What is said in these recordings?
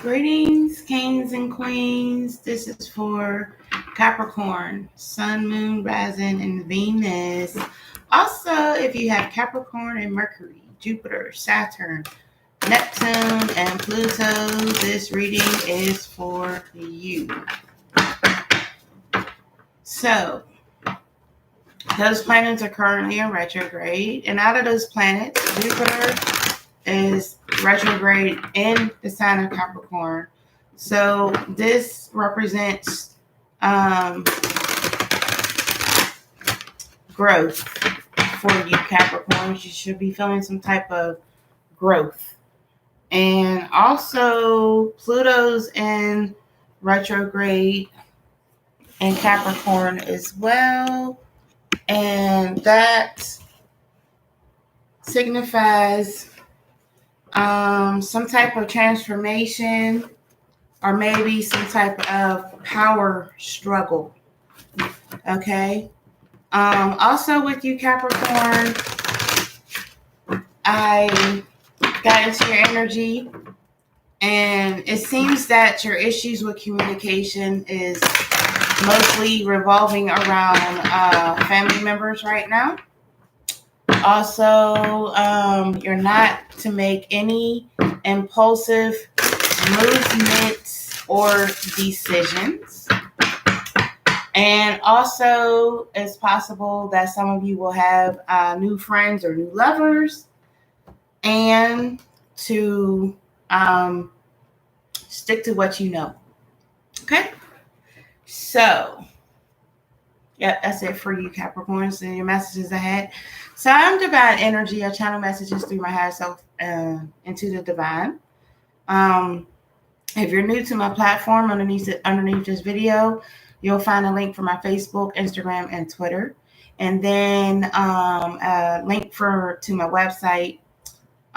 Greetings, kings and queens. This is for Capricorn, Sun, Moon, Rising, and Venus. Also, if you have Capricorn and Mercury, Jupiter, Saturn, Neptune, and Pluto, this reading is for you. So, those planets are currently in retrograde, and out of those planets, Jupiter is retrograde in the sign of Capricorn. So this represents growth for you, Capricorns. You should be feeling some type of growth. And also Pluto's in retrograde in Capricorn as well. And that signifies some type of transformation or maybe some type of power struggle. Okay. Also with you, Capricorn, I got into your energy, and it seems that your issues with communication is mostly revolving around family members right now. Also, you're not to make any impulsive movements or decisions. And also, it's possible that some of you will have new friends or new lovers, and to stick to what you know. Okay? So, yeah, that's it for you, Capricorns, and your messages ahead. So I'm Divine Energy. I channel messages through my higher self into the divine. If you're new to my platform, underneath this video, you'll find a link for my Facebook, Instagram, and Twitter. And then a link to my website.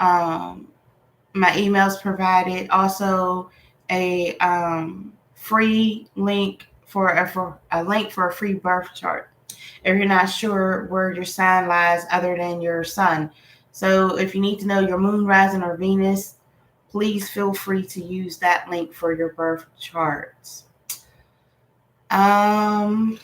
My email's provided. Also, a free link for a free birth chart if you're not sure where your sign lies other than your sun. So if you need to know your moon, rising, or Venus, please feel free to use that link for your birth charts. I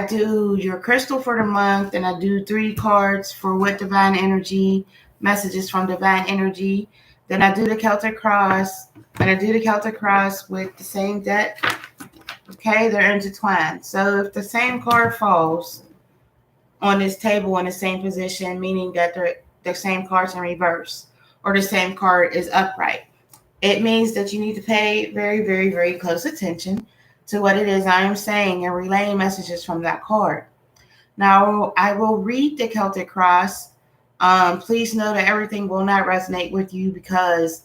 do your crystal for the month, and I do 3 cards for what divine energy, messages from divine energy. Then I do the Celtic cross, and I do the Celtic cross with the same deck. Okay, they're intertwined. So if the same card falls on this table in the same position, meaning that the same card's in reverse, or the same card is upright, it means that you need to pay very, very, very close attention to what it is I am saying and relaying messages from that card. Now, I will read the Celtic cross. Please know that everything will not resonate with you, because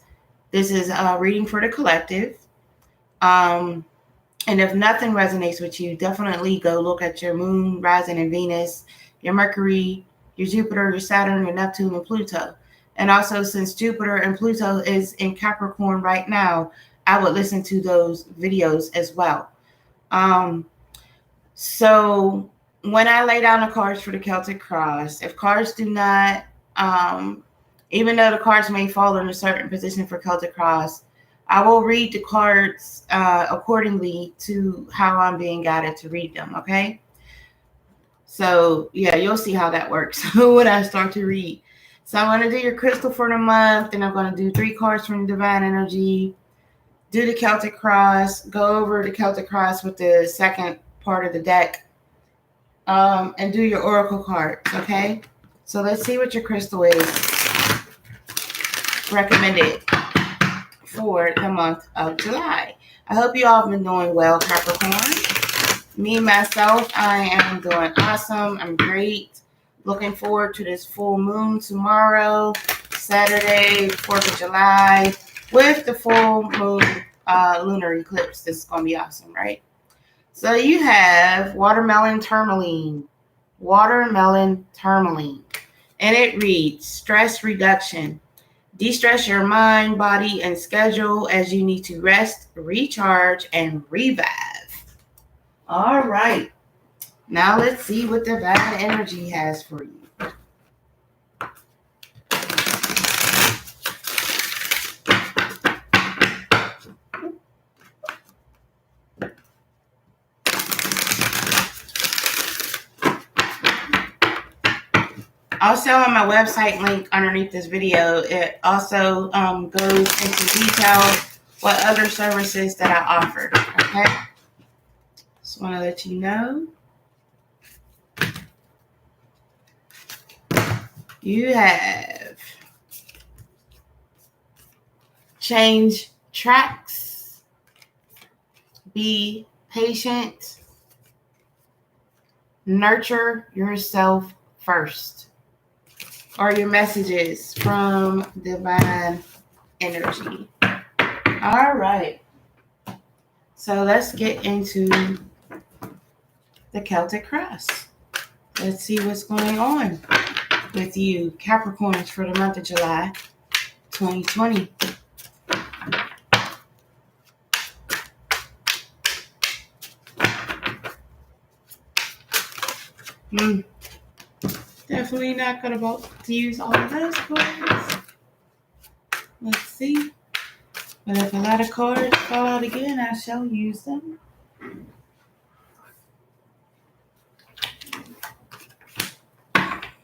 this is a reading for the collective. And if nothing resonates with you, definitely go look at your moon, rising, and Venus, your Mercury, your Jupiter, your Saturn, your Neptune, and Pluto. And also, since Jupiter and Pluto is in Capricorn right now, I would listen to those videos as well. So when I lay down the cards for the Celtic cross, if cards do not, even though the cards may fall in a certain position for Celtic cross, I will read the cards accordingly to how I'm being guided to read them, okay? So, yeah, you'll see how that works when I start to read. So I'm going to do your crystal for the month, and I'm going to do 3 cards from divine energy, do the Celtic cross, go over the Celtic cross with the second part of the deck, and do your oracle cards, okay? So let's see what your crystal is recommended for the month of July. I hope you all have been doing well, Capricorn. Me, myself, I am doing awesome. I'm great. Looking forward to this full moon tomorrow, Saturday, 4th of July, with the full moon lunar eclipse. This is going to be awesome, right? So you have watermelon tourmaline. And it reads, stress reduction. De-stress your mind, body, and schedule as you need to rest, recharge, and revive. All right. Now let's see what divine energy has for you. Also, on my website link underneath this video, it also goes into detail what other services that I offer. Okay, just want to let you know. You have change tracks, be patient, nurture yourself first, are your messages from divine energy. All right. So let's get into the Celtic cross. Let's see what's going on with you, Capricorns, for the month of July 2020. Definitely not going to use all of those cards. Let's see. But if a lot of cards fall out again, I shall use them.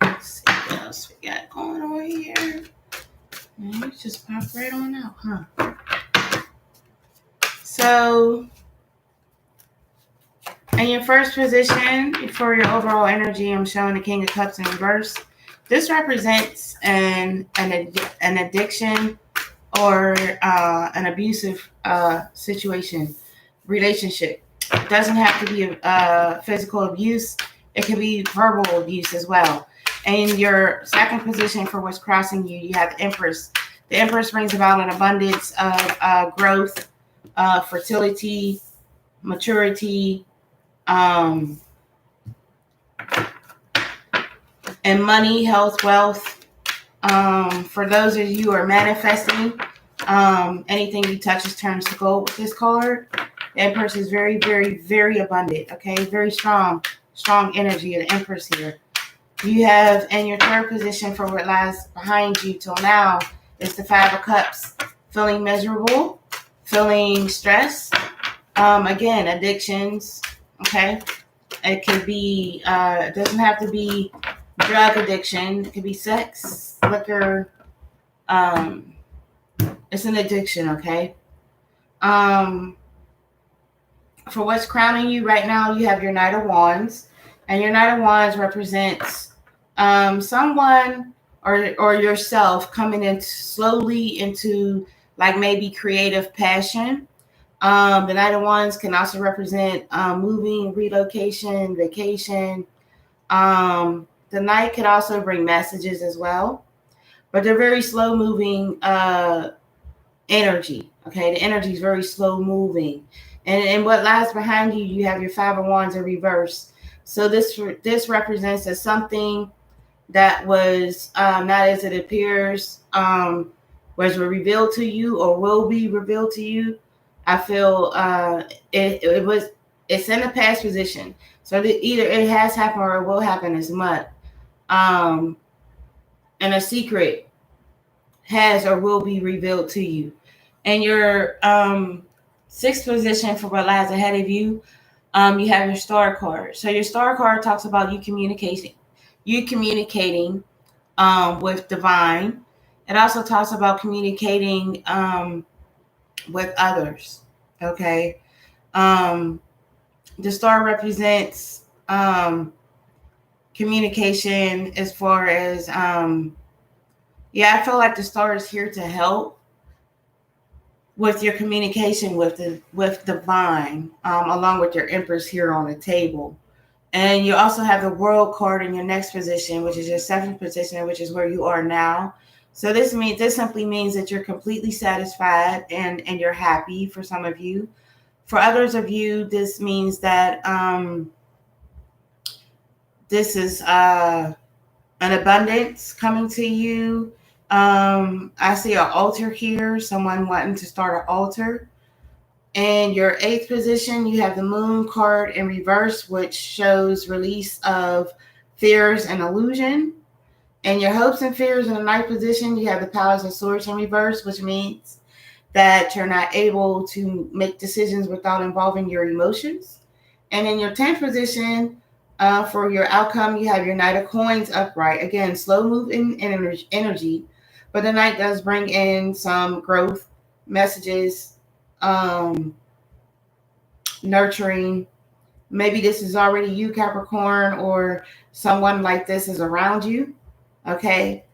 Let's see what else we got going on here. And you just pop right on out, huh? So, in your first position for your overall energy, I'm showing the King of Cups in reverse. This represents an addiction or an abusive situation, relationship. It doesn't have to be physical abuse. It can be verbal abuse as well. And in your second position for what's crossing you, you have the Empress. The Empress brings about an abundance of growth, fertility, maturity, and money, health, wealth. For those of you who are manifesting, anything you touch turns to gold with this card. The Empress is very, very, very abundant. Okay, very strong energy of the Empress here. You have in your third position for what lies behind you till now is the Five of Cups. Feeling miserable, feeling stressed. Again, addictions. Okay, it could be. It doesn't have to be drug addiction. It could be sex, liquor. It's an addiction. Okay. For what's crowning you right now, you have your Knight of Wands, and your Knight of Wands represents someone or yourself coming in slowly into like maybe creative passion. The Knight of Wands can also represent moving, relocation, vacation. The Knight could also bring messages as well, but they're very slow moving energy. Okay, the energy is very slow moving. And what lies behind you, you have your Five of Wands in reverse. So this represents as something that was not as it appears, was revealed to you or will be revealed to you. I feel it's in the past position. So either it has happened or it will happen as much. And a secret has or will be revealed to you. And your sixth position for what lies ahead of you, you have your Star card. So your Star card talks about you communicating with divine. It also talks about communicating with others. Okay. The Star represents communication as far as I feel like the Star is here to help with your communication with divine, along with your Empress here on the table. And you also have the World card in your next position, which is your seventh position, which is where you are now. So this simply means that you're completely satisfied and you're happy for some of you. For others of you, this means that this is an abundance coming to you. I see an altar here, someone wanting to start an altar. In your eighth position, you have the Moon card in reverse, which shows release of fears and illusion. And your hopes and fears in the ninth position, you have the Palace of Swords in reverse, which means that you're not able to make decisions without involving your emotions. And in your 10th position, For your outcome, you have your Knight of Coins upright. Again, slow move in energy, but the Knight does bring in some growth messages, nurturing. Maybe this is already you, Capricorn, or someone like this is around you. Okay.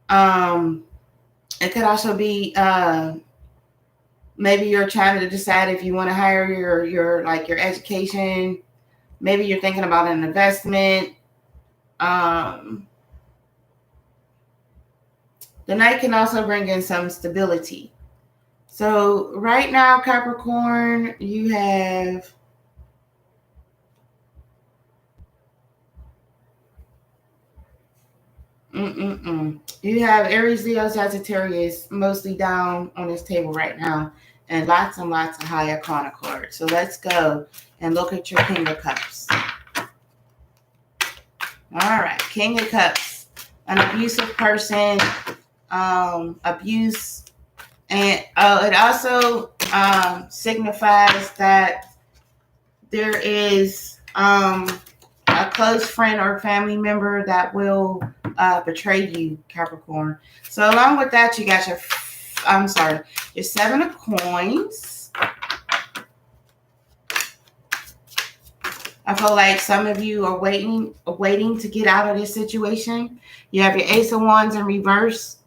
It could also be maybe you're trying to decide if you want to hire your education. Maybe you're thinking about an investment. The Knight can also bring in some stability. So right now, Capricorn, you have you have Aries, Leo, Sagittarius mostly down on this table right now, and lots of high arcana cards. So let's go and look at your King of Cups. All right, King of Cups, an abusive person, abuse, and it also signifies that there is a close friend or family member that will betray you, Capricorn. So along with that, you got your Seven of Coins. I feel like some of you are waiting to get out of this situation. You have your Ace of Wands in reverse.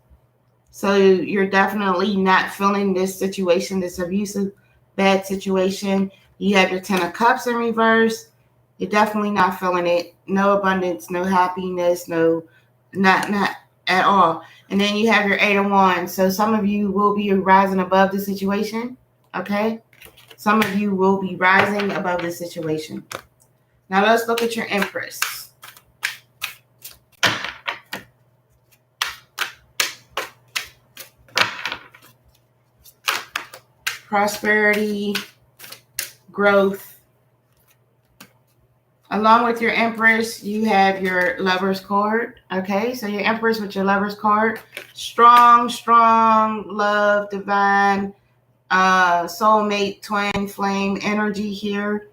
So you're definitely not feeling this situation, this abusive, bad situation. You have your Ten of Cups in reverse. You're definitely not feeling it. No abundance, no happiness, not at all. And then you have your Eight of Wands. So some of you will be rising above the situation. Okay? Some of you will be rising above the situation. Now let's look at your Empress. Prosperity, growth. Along with your Empress, you have your Lover's card. Okay, so your Empress with your Lover's card. Strong love, divine, soulmate, twin flame energy here.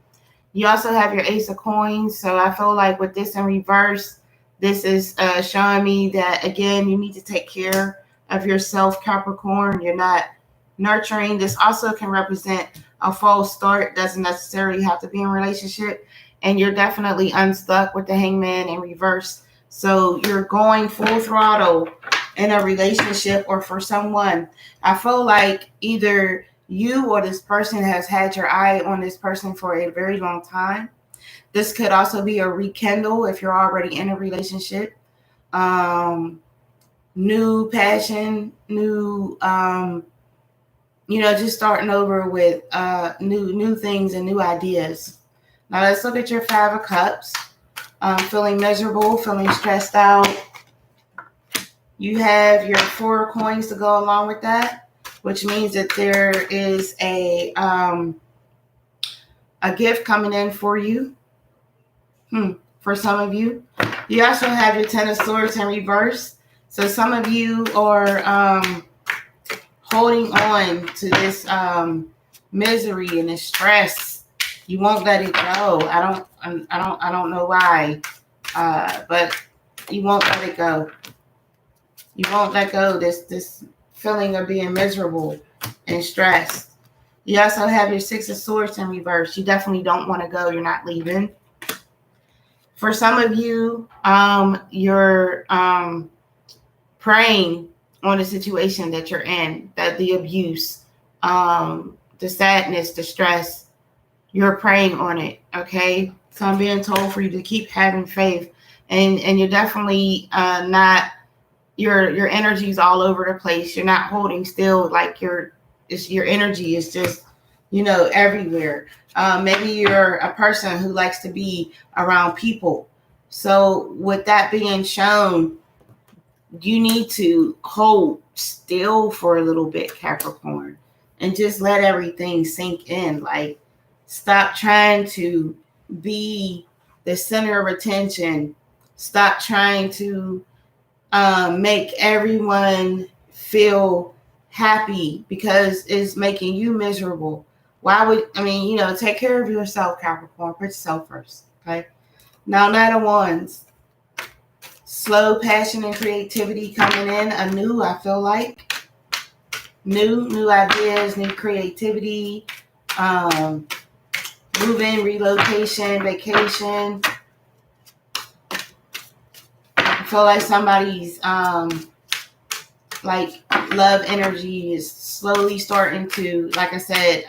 You also have your Ace of Coins. So I feel like with this in reverse, this is showing me that, again, you need to take care of yourself, Capricorn. You're not nurturing. This also can represent a false start. Doesn't necessarily have to be in a relationship. And you're definitely unstuck with the Hangman in reverse. So you're going full throttle in a relationship or for someone. I feel like either you or this person has had your eye on this person for a very long time. This could also be a rekindle if you're already in a relationship. New passion, new, just starting over with new things and new ideas. Now let's look at your Five of Cups. Feeling miserable, feeling stressed out. You have your Four of Coins to go along with that, which means that there is a gift coming in for you. For some of you. You also have your Ten of Swords in reverse. So some of you are holding on to this misery and this stress. You won't let it go. I don't know why, but you won't let it go. You won't let go this feeling of being miserable and stressed. You also have your Six of Swords in reverse. You definitely don't want to go. You're not leaving. For some of you, you're praying on the situation that you're in, that the abuse, the sadness, the stress, you're praying on it, okay? So I'm being told for you to keep having faith, and you're definitely not, your energy's all over the place. You're not holding still, like your energy is just, everywhere. Maybe you're a person who likes to be around people. So with that being shown, you need to hold still for a little bit, Capricorn, and just let everything sink in. Like, stop trying to be the center of attention. Stop trying to make everyone feel happy because it's making you miserable. Why would, take care of yourself, Capricorn. Put yourself first, okay? Now, Knight of Wands. Slow passion and creativity coming in. Anew, I feel like. New ideas, new creativity. Moving, relocation, vacation. I feel like somebody's like love energy is slowly starting to, like I said,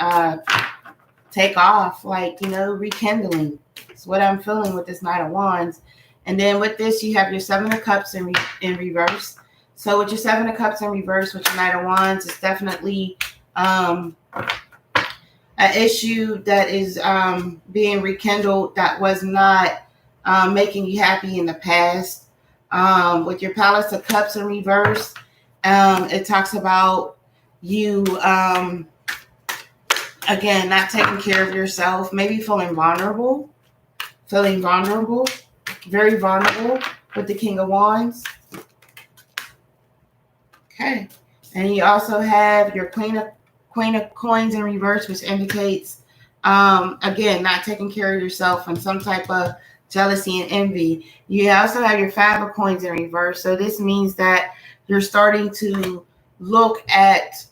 take off, like, you know, rekindling. It's what I'm feeling with this Knight of Wands. And then with this, you have your Seven of Cups in reverse. So with your Seven of Cups in reverse, with your Knight of Wands, it's definitely an issue that is being rekindled that was not making you happy in the past. With your Palace of Cups in reverse, it talks about you, again, not taking care of yourself, maybe feeling vulnerable, very vulnerable with the King of Wands. Okay. And you also have your Queen of Coins in reverse, which indicates, again, not taking care of yourself and some type of jealousy and envy. You also have your Five of Coins in reverse. So this means that you're starting to look at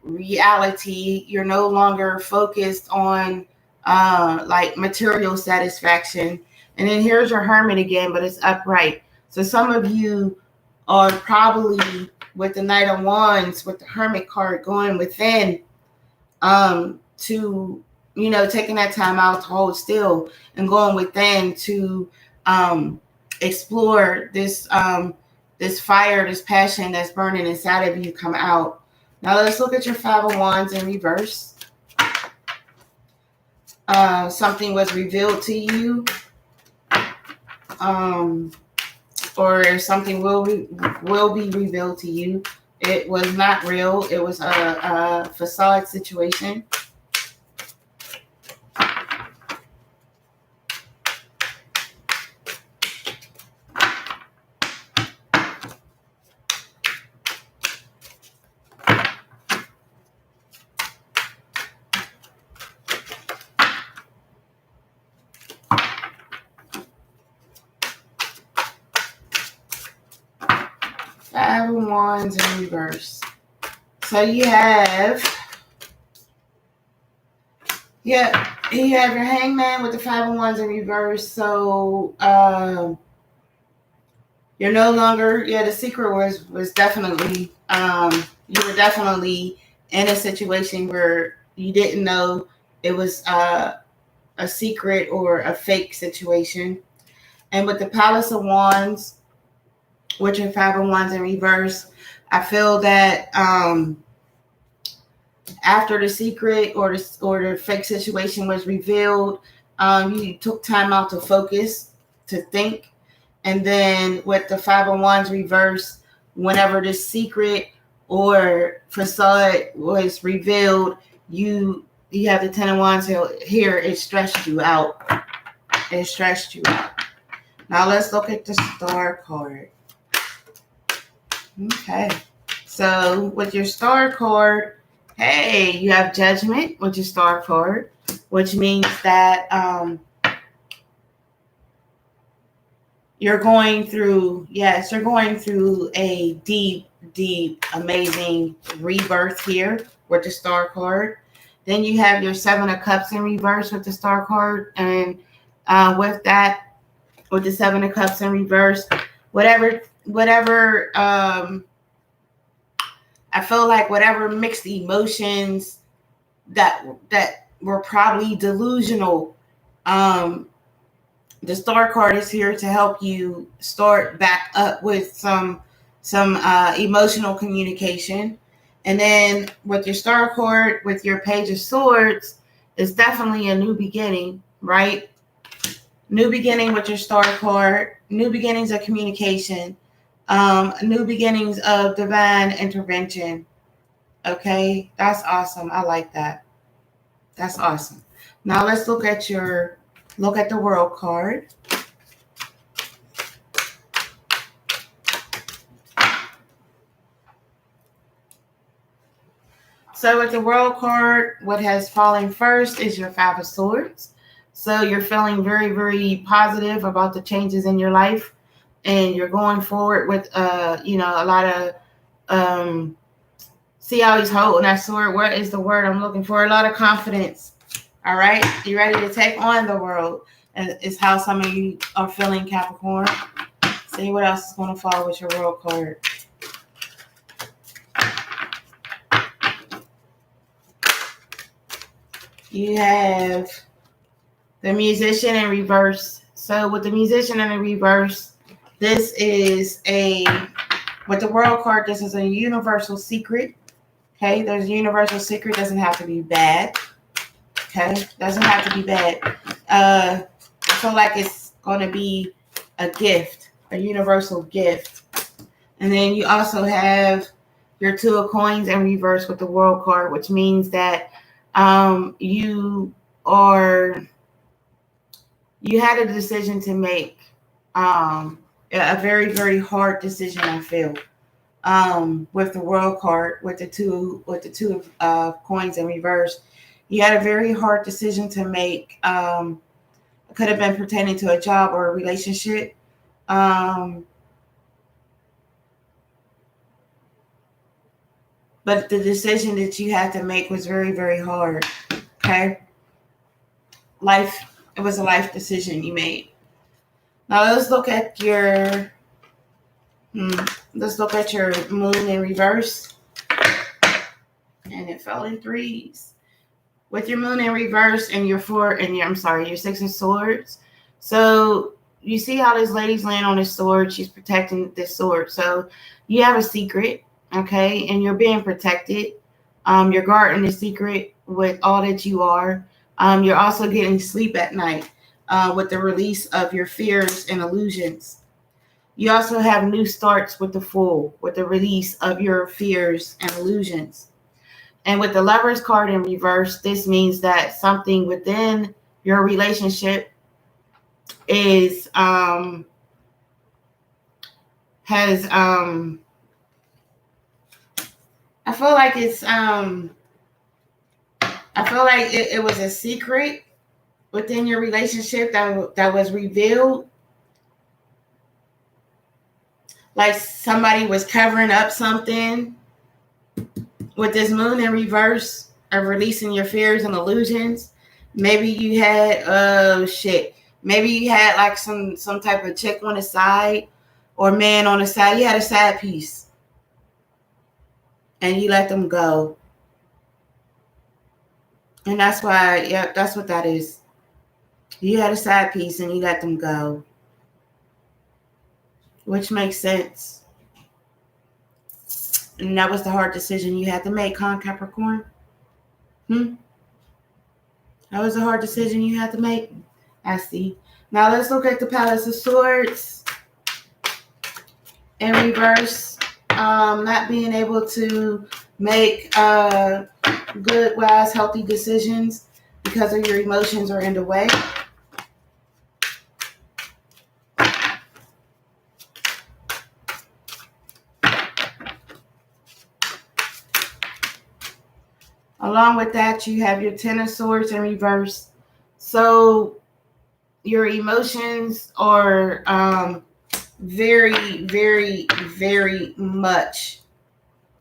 reality. You're no longer focused on like material satisfaction. And then here's your Hermit again, but it's upright. So some of you are probably with the Knight of Wands, with the Hermit card, going within to, you know, taking that time out to hold still and going within to explore this this fire, this passion that's burning inside of you come out. Now let's look at your Five of Wands in reverse. Something was revealed to you, or something will be revealed to you. It was not real. It was a facade situation. Five of Wands in reverse. So you have, you have your Hangman with the Five of Wands in reverse. So you're no longer, the secret was definitely, you were definitely in a situation where you didn't know it was a secret or a fake situation. And with the Palace of Wands, with your Five of Wands in reverse, I feel that after the secret or the fake situation was revealed, you took time out to focus, to think. And then with the Five of Wands reverse, whenever the secret or facade was revealed, you have the Ten of Wands here. It stressed you out. It stressed you out. Now let's look at the Star card. Okay. So with your Star card, hey, you have Judgment with your Star card, which means that you're going through a deep, amazing rebirth here with the Star card. Then you have your Seven of Cups in reverse with the Star card. And with the Seven of Cups in reverse, whatever, I feel like whatever mixed emotions that were probably delusional, the Star card is here to help you start back up with some emotional communication. And then with your Star card, with your Page of Swords, it's definitely a new beginning, right? New beginning with your Star card, new beginnings of communication, new beginnings of divine intervention. Okay, that's awesome. I like that. That's awesome. Now let's look at the World card. So with the World card, what has fallen first is your Five of Swords. So you're feeling very, very positive about the changes in your life, and you're going forward with, a lot of, see how he's holding that sword. What is the word I'm looking for? A lot of confidence. All right. You ready to take on the world? And it's how some of you are feeling, Capricorn. See what else is going to fall with your world card. You have the musician in reverse. So with the musician in the reverse, this is with the world card, this is a universal secret. Okay, there's a universal secret. Doesn't have to be bad. Okay, doesn't have to be bad. I feel like it's going to be a gift, a universal gift. And then you also have your Two of Coins in reverse with the world card, which means that you had a decision to make, a very, very hard decision, I feel, with the world card, with the two of coins in reverse. You had a very hard decision to make. It could have been pertaining to a job or a relationship. But the decision that you had to make was very, very hard. Okay. It was a life decision you made. Now let's look at your moon in reverse. And it fell in threes. With your moon in reverse and your your Six of Swords. So you see how this lady's laying on this sword. She's protecting this sword. So you have a secret, okay? And you're being protected. You're guarding the secret with all that you are. You're also getting sleep at night with the release of your fears and illusions. You also have new starts with the Fool, with the release of your fears and illusions. And with the Lovers card in reverse, this means that something within your relationship is I feel like it was a secret within your relationship that was revealed. Like somebody was covering up something. With this moon in reverse of releasing your fears and illusions, maybe you had maybe you had like some type of chick on the side or man on the side. You had a side piece and you let them go. And that's why, yeah, that's what that is. You had a side piece and you let them go, which makes sense. And that was the hard decision you had to make, huh, Capricorn? That was a hard decision you had to make. I see. Now let's look at the Palace of Swords in reverse. Not being able to make good, wise, healthy decisions because of your emotions are in the way. Along with that, you have your Ten of Swords in reverse. So your emotions are very, very, very much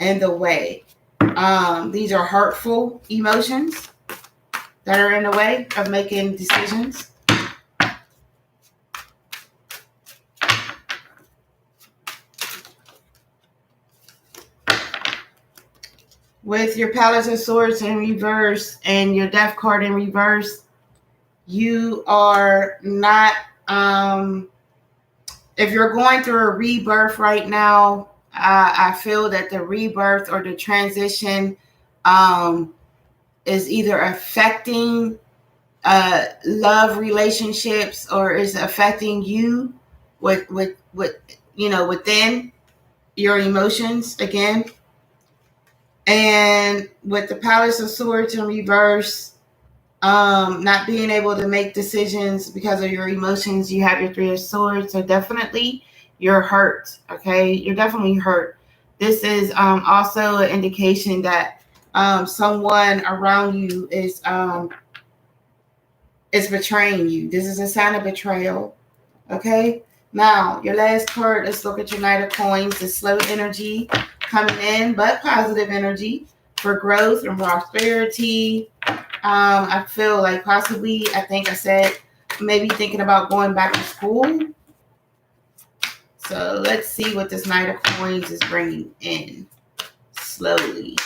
in the way. These are hurtful emotions that are in the way of making decisions. With your Palace of Swords in reverse and your Death card in reverse, you are not, if you're going through a rebirth right now, I feel that the rebirth or the transition is either affecting love relationships or is affecting you with within your emotions again. And with the Palace of Swords in reverse, not being able to make decisions because of your emotions, you have your Three of Swords. So definitely you're hurt. Okay. You're definitely hurt. This is also an indication that someone around you is is betraying you. This is a sign of betrayal. Okay? Now, your last card, let's look at your Knight of Coins. The slow energy coming in, but positive energy for growth and prosperity. I feel like possibly, I think I said, maybe thinking about going back to school. So let's see what this Knight of Coins is bringing in slowly.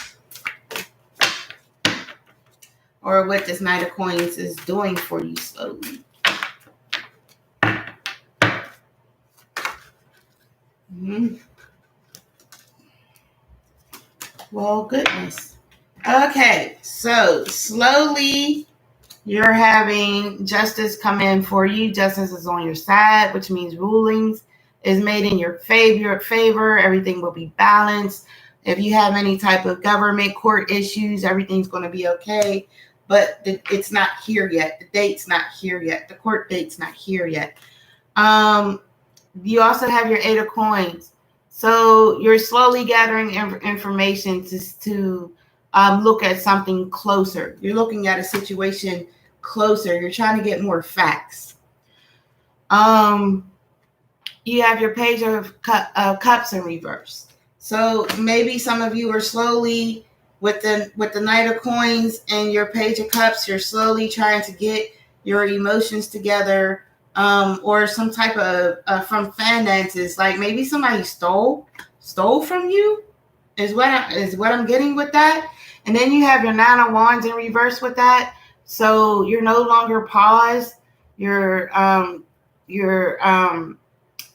Or what this Knight of Coins is doing for you slowly. Well, goodness. Okay, so slowly you're having justice come in for you. Justice is on your side, which means rulings is made in your favor. Everything will be balanced. If you have any type of government court issues, everything's going to be okay. But it's not here yet. The date's not here yet. The court date's not here yet. You also have your Eight of Coins. So you're slowly gathering information to look at something closer. You're looking at a situation closer. You're trying to get more facts. You have your Page of Cups in reverse. So maybe some of you are slowly with the Knight of Coins and your Page of Cups. You're slowly trying to get your emotions together, or some type of from finances. Like maybe somebody stole from you. Is what I'm getting with that. And then you have your Nine of Wands in reverse with that. So you're no longer paused. You're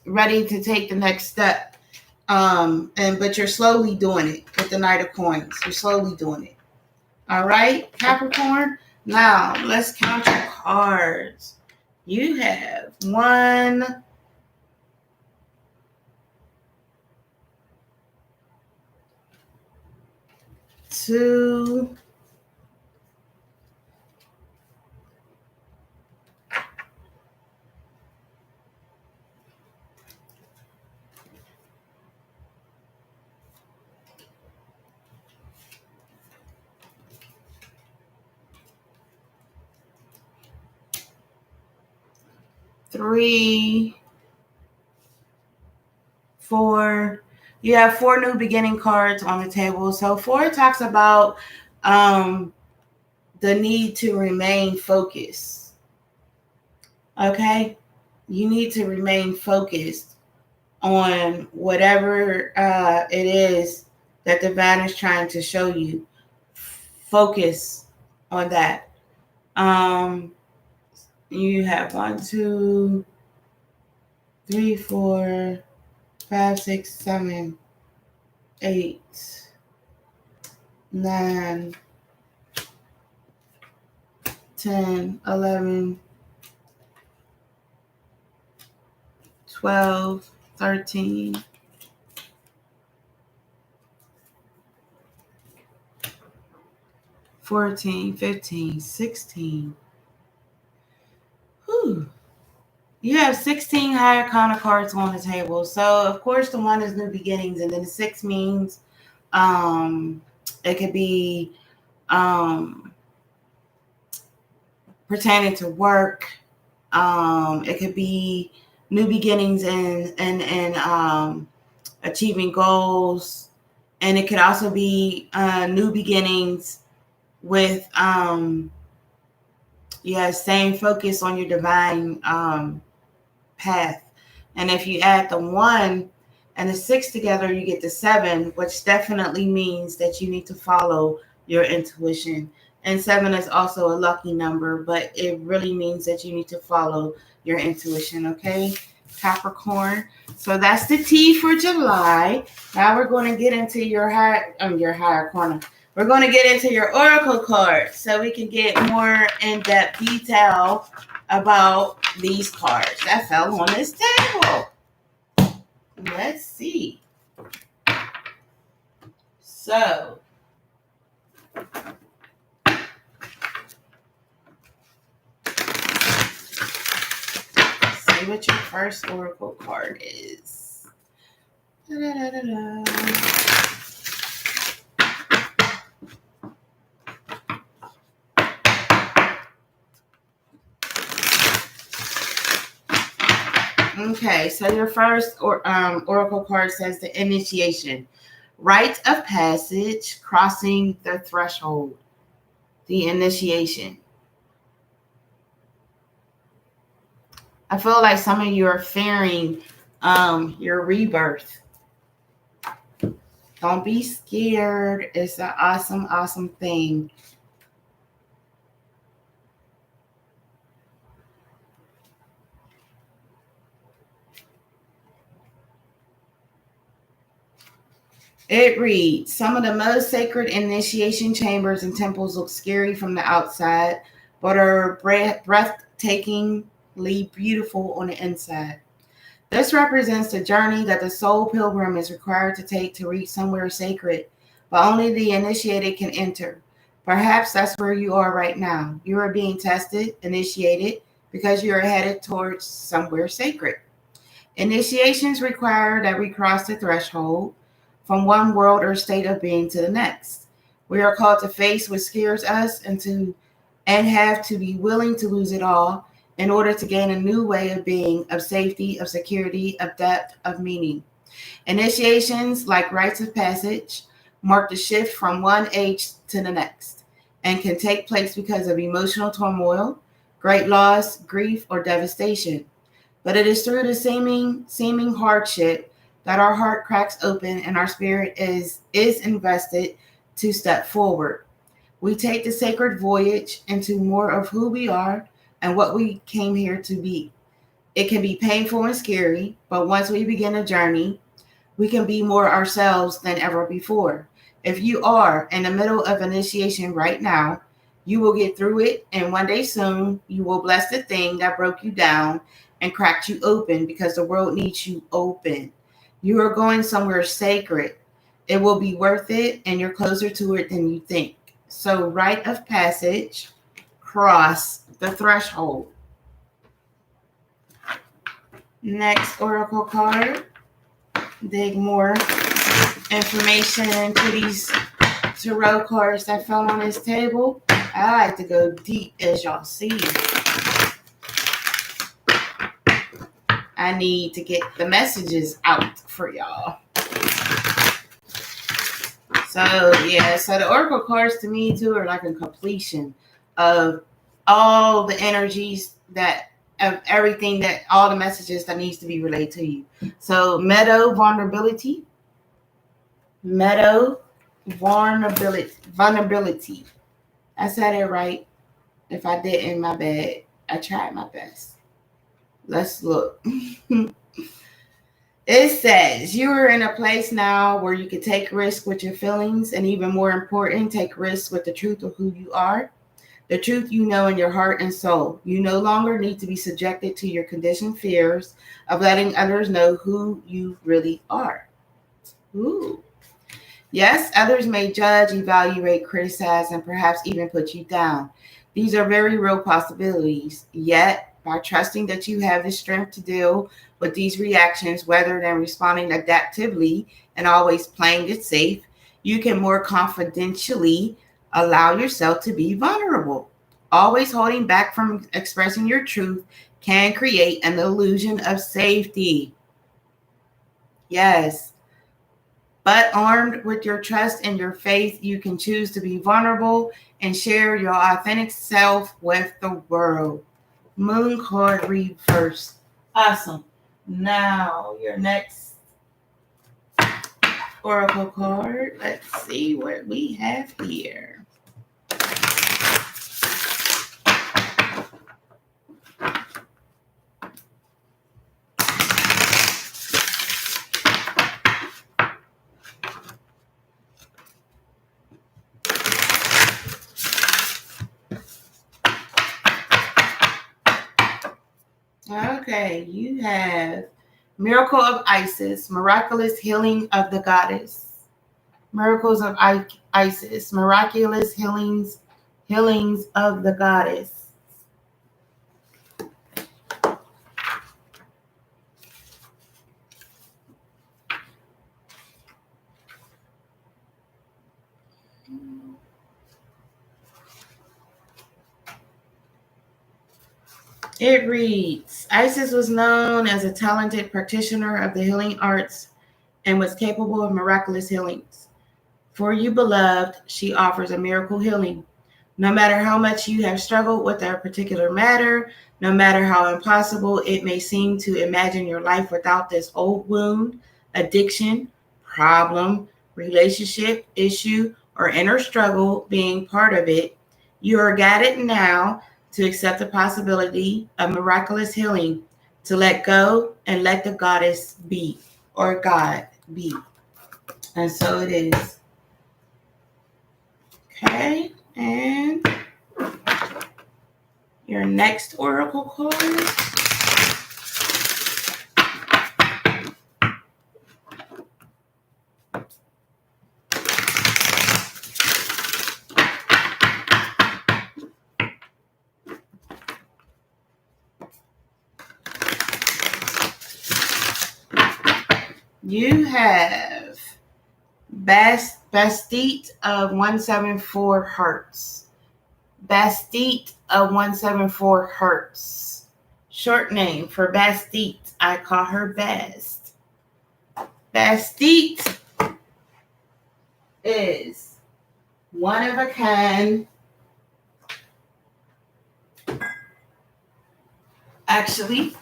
ready to take the next step. But you're slowly doing it with the Knight of Coins. You're slowly doing it. All right, Capricorn. Now let's count your cards. You have 1, 2, 3, 4. You have 4 new beginning cards on the table. So 4 talks about the need to remain focused. Okay? You need to remain focused on whatever it is that the divine is trying to show you. Focus on that. You have 1, 2, 3, 4, 5, 6, 7, 8, 9, 10, 11, 12, 13, 14, 15, 16. Whew. You have 16 high arcana cards on the table. So, of course, the 1 is new beginnings. And then the 6 means it could be pertaining to work. It could be new beginnings and achieving goals. And it could also be new beginnings with staying focused on your divine path. And if you add the 1 and the 6 together, you get the 7, which definitely means that you need to follow your intuition. And 7 is also a lucky number, but it really means that you need to follow your intuition, okay, Capricorn? So that's the tea for July. Now we're going to get into your higher corner. We're going to get into your oracle cards so we can get more in-depth detail about these cards that fell on this table. Let's see. So, see what your first oracle card is. Okay, so your first oracle card says the initiation, rite of passage, crossing the threshold, the initiation. I feel like some of you are fearing your rebirth. Don't be scared. It's an awesome, awesome thing. It reads, some of the most sacred initiation chambers and temples look scary from the outside, but are breathtakingly beautiful on the inside. This represents the journey that the soul pilgrim is required to take to reach somewhere sacred, but only the initiated can enter. Perhaps that's where you are right now. You are being tested, initiated, because you are headed towards somewhere sacred. Initiations require that we cross the threshold from one world or state of being to the next. We are called to face what scares us and have to be willing to lose it all in order to gain a new way of being, of safety, of security, of depth, of meaning. Initiations, like rites of passage, mark the shift from one age to the next and can take place because of emotional turmoil, great loss, grief, or devastation. But it is through the seeming hardship that our heart cracks open and our spirit is invested to step forward. We take the sacred voyage into more of who we are and what we came here to be. It can be painful and scary, but once we begin a journey, we can be more ourselves than ever before. If you are in the middle of initiation right now, you will get through it, and one day soon, you will bless the thing that broke you down and cracked you open because the world needs you open. You are going somewhere sacred. It will be worth it, and you're closer to it than you think. So, rite of passage, cross the threshold. Next oracle card. Dig more information into these tarot cards that fell on this table. I like to go deep, as y'all see. I need to get the messages out for y'all. So the oracle cards to me too are like a completion of all the energies of everything that all the messages that needs to be relayed to you. So vulnerability. I said it right. If I didn't, my bad. I tried my best. Let's look. It says you are in a place now where you can take risks with your feelings, and even more important, take risks with the truth of who you are, the truth you know in your heart and soul. You no longer need to be subjected to your conditioned fears of letting others know who you really are. Ooh. Yes, others may judge, evaluate, criticize, and perhaps even put you down. These are very real possibilities. Yet, by trusting that you have the strength to deal with these reactions rather than responding adaptively and always playing it safe, you can more confidentially allow yourself to be vulnerable. Always holding back from expressing your truth can create an illusion of safety. Yes. But armed with your trust and your faith, you can choose to be vulnerable and share your authentic self with the world. Moon card reverse. Awesome. Now, your next oracle card. Let's see what we have here. Okay, you have Miracle of Isis, miraculous healing of the goddess. Miracles of Isis, miraculous healings of the goddess. It reads, Isis was known as a talented practitioner of the healing arts and was capable of miraculous healings. For you, beloved, she offers a miracle healing. No matter how much you have struggled with a particular matter, no matter how impossible it may seem to imagine your life without this old wound, addiction, problem, relationship, issue, or inner struggle being part of it, you are guided now to accept the possibility of miraculous healing, to let go and let the goddess be, or God be. And so it is. Okay, and your next oracle card. You have Bastite of 174 Hertz. Bastite of 174 Hertz. Short name for Bastite. I call her Bast. Bastite is one of a kind. Actually,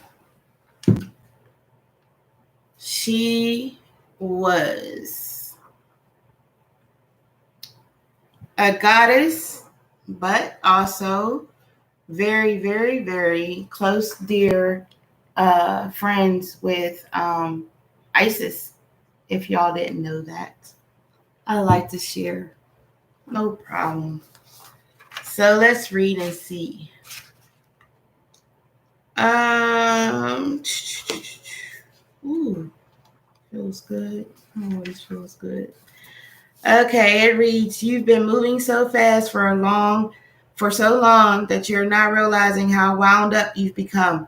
she was a goddess, but also very, very, very close, dear friends with Isis, if y'all didn't know that. I like to share. No problem. So let's read and see. Ooh, feels good. Always feels good. Okay, it reads, you've been moving so fast for so long that you're not realizing how wound up you've become.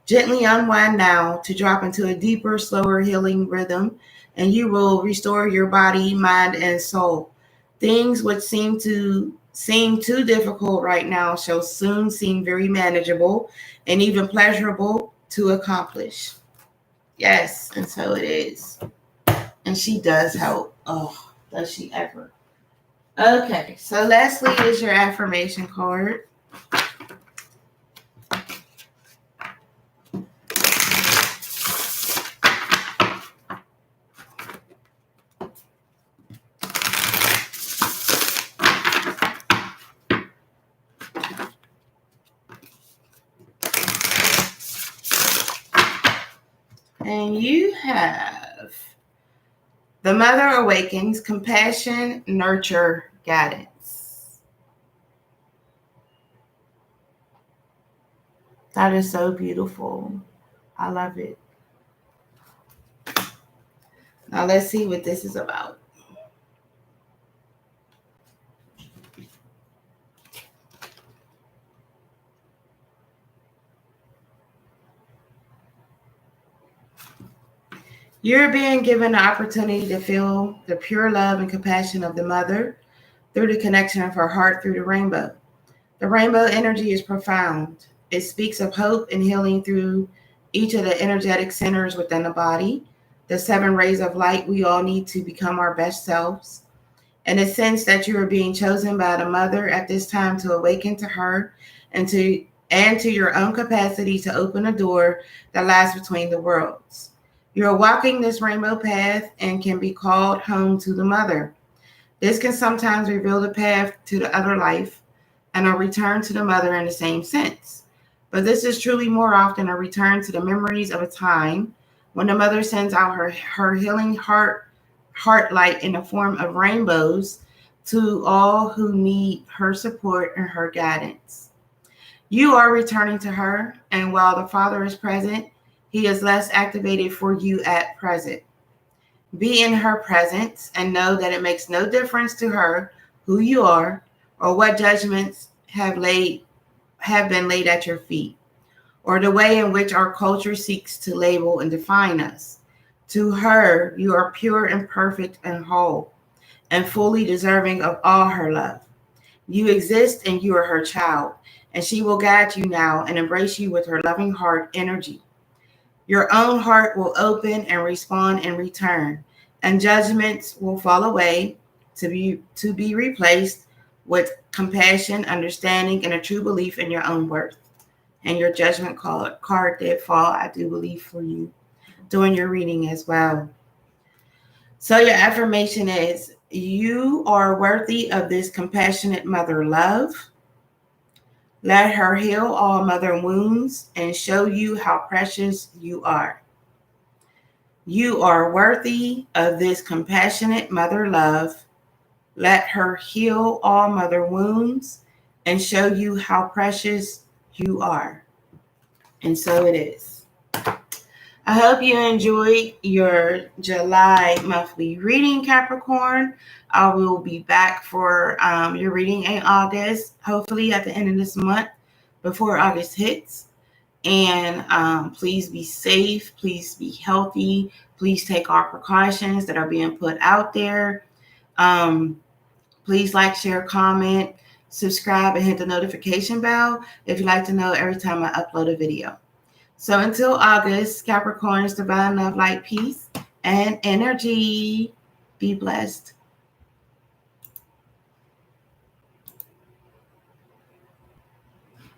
Gently unwind now to drop into a deeper, slower healing rhythm, and you will restore your body, mind, and soul. Things which seem too difficult right now shall soon seem very manageable and even pleasurable to accomplish. Yes, and so it is. And she does help. Oh, does she ever? Okay, so Leslie is your affirmation card. And you have the Mother Awakens, Compassion, Nurture, Guidance. That is so beautiful. I love it. Now let's see what this is about. You're being given the opportunity to feel the pure love and compassion of the mother through the connection of her heart through the rainbow. The rainbow energy is profound. It speaks of hope and healing through each of the energetic centers within the body, the 7 rays of light we all need to become our best selves. And a sense that you are being chosen by the mother at this time to awaken to her and to your own capacity to open a door that lies between the worlds. You're walking this rainbow path and can be called home to the mother. This can sometimes reveal the path to the other life and a return to the mother in the same sense. But this is truly more often a return to the memories of a time when the mother sends out her healing heart light in the form of rainbows to all who need her support and her guidance. You are returning to her, and while the Father is present, he is less activated for you at present. Be in her presence and know that it makes no difference to her who you are or what judgments have been laid at your feet, or the way in which our culture seeks to label and define us. To her, you are pure and perfect and whole, and fully deserving of all her love. You exist and you are her child, and she will guide you now and embrace you with her loving heart energy. Your own heart will open and respond in return, and judgments will fall away to be replaced with compassion, understanding, and a true belief in your own worth. And your judgment card did fall, I do believe, for you during your reading as well. So your affirmation is, you are worthy of this compassionate mother love. Let her heal all mother wounds and show you how precious you are. You are worthy of this compassionate mother love. Let her heal all mother wounds and show you how precious you are. And so it is. I hope you enjoyed your July monthly reading, Capricorn. I will be back for your reading in August, hopefully at the end of this month before August hits. And please be safe. Please be healthy. Please take all precautions that are being put out there. Please like, share, comment, subscribe, and hit the notification bell if you'd like to know every time I upload a video. So until August, Capricorns, divine love, light, peace, and energy. Be blessed.